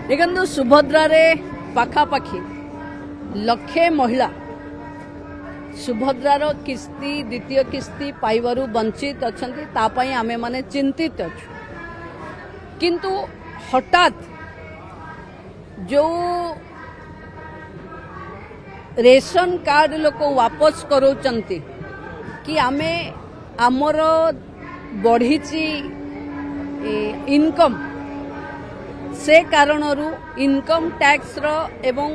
देखो सुभद्रा रे पाखापाखि लक्षे महिला सुभद्रार किस्ती द्वितीय किस्ती पाइबारु वंचित अछंती तापाई आमे माने चिंतित अछु किंतु हठात जो रेशन कार्ड लोक वापस करोचंती कि आमे आमर बढ़ीची इनकम से कारणरू इनकम टैक्स रो एवं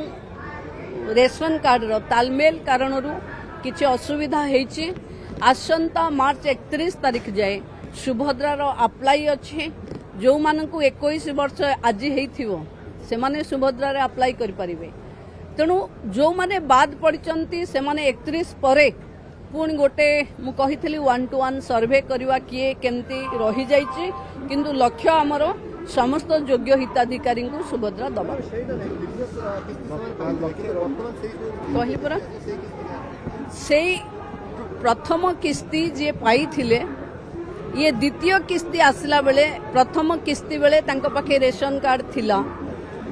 रेशन कार्ड रो तालमेल कारणरू किछि असुविधा हेछि। आसंता मार्च 31 तारीख जाए सुभद्रा रो अप्लाई अछि। जो मानकु 21 वर्ष आज हेइथिवो से माने सुभद्रा रे अप्लाई करि परिबे। तेणु जो माने बाद पड़चंती से माने 31 परे पुणी गोटे मु कहिथली 1-to-1 सर्वे करवा किए केमती रही जाइछि किंतु लक्ष्य हमर समस्त योग्य हिताधिकारी को सुभद्रा दबा कही परा से प्रथम किस्ती जे पाई थिले ये द्वितीय किस्ती आसला बेले प्रथम किस्ती बेले तांको पाखे रेशन कार्ड थिला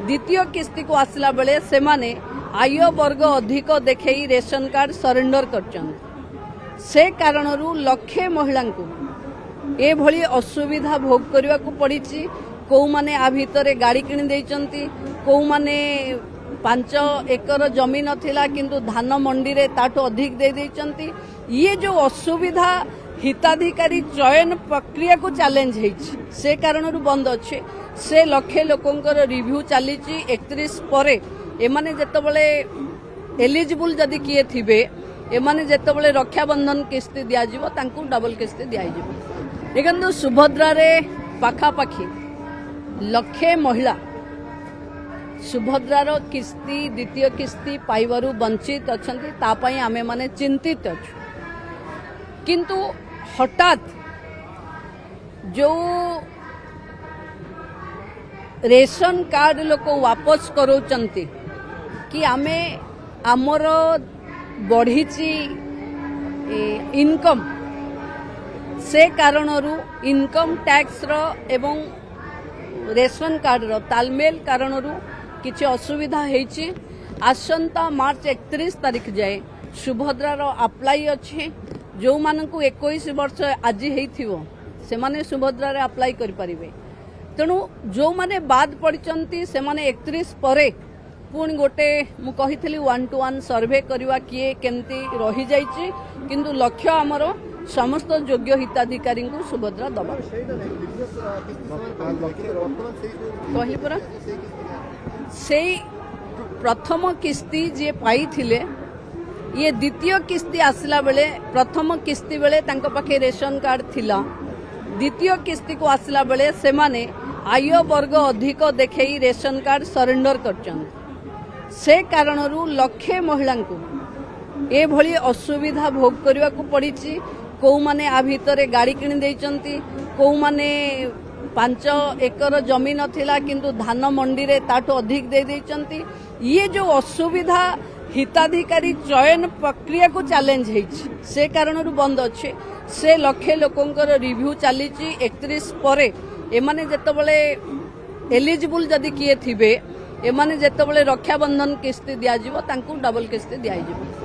द्वितीय किस्ती को आसला बेले से माने आय वर्ग अधिक देखई रेशन कार्ड सरेंडर करछन से कारणरू लक्षे महिला को ए भली असुविधा भोग करने को पड़ी। कौ माने आ भितरे गाड़ी किणी देइचंती कौ माने 5 एकर जमी नथिला किंतु धान मंडी रे ताठो अधिक दे देइचंती। ये जो असुविधा हिताधिकारी चयन प्रक्रिया को चैलेंज हेछि से कारणरू बंद अच्छे से लक्षे लोकंकर रिव्यू चलीची 31 परे एमाने जेतबेले एलिजिबल जदि किए थिबे एमाने जेतबेले रक्षाबंधन किस्ती दिया जिवो तांकू डबल किस्ती दिया जिवो। देखो सुभद्रा रे पाखापाखि लक्षे महिला सुभद्रार किस्ती द्वितीय किस्ती पाइबारु वंचित अछंती तापाई आमे माने चिंतित अछु किंतु हठात जो रेशन कार्ड लोक वापस करोचंती कि आमे आमर बढ़ीची इनकम से कारणरू इनकम टैक्स रो एवं रेशन कार्ड रो तालमेल कारणरू किछि असुविधा हेछि। आसंता मार्च 31 तारीख जाए सुभद्रा रो अप्लाई अछि। जो मानकु 21 वर्ष आज हेइथिवो से माने सुभद्रा रे अप्लाई करि परिबे। तेणु जो माने बाद पड़चंती से माने 31 परे पुणी गोटे मु कहिथली 1-to-1 सर्वे करवा किए केमती रही जाइछि किंतु लक्ष्य हमर समस्त योग्य हिताधिकारी को सुभद्रा दबा कही परा से प्रथम किस्ती जे पाई थिले ये द्वितीय किस्ती आसला बेले प्रथम किस्ती बेले तांको पाखे रेशन कार्ड थिला द्वितीय किस्ती को आसला बेले से माने आय वर्ग अधिक देखई रेशन कार्ड सरेंडर करछन से कारणरू लक्षे महिला को ए भली असुविधा भोग करने को पड़ी। कौ माने आ भितरे गाड़ी किणी देइचंती कौ माने 5 एकर जमी नथिला किंतु धान मंडी रे ताठो अधिक दे देइचंती। ये जो असुविधा हिताधिकारी चयन प्रक्रिया को चैलेंज हेछि से कारणरू बंद अच्छे से लक्षे लोकंकर रिव्यू चलीची 31 परे एमाने जेतबेले एलिजिबल जदि किए थिबे एमाने जेतबेले रक्षाबंधन किस्ती दिया जिवो तांकू डबल किस्ती दिया जिवो।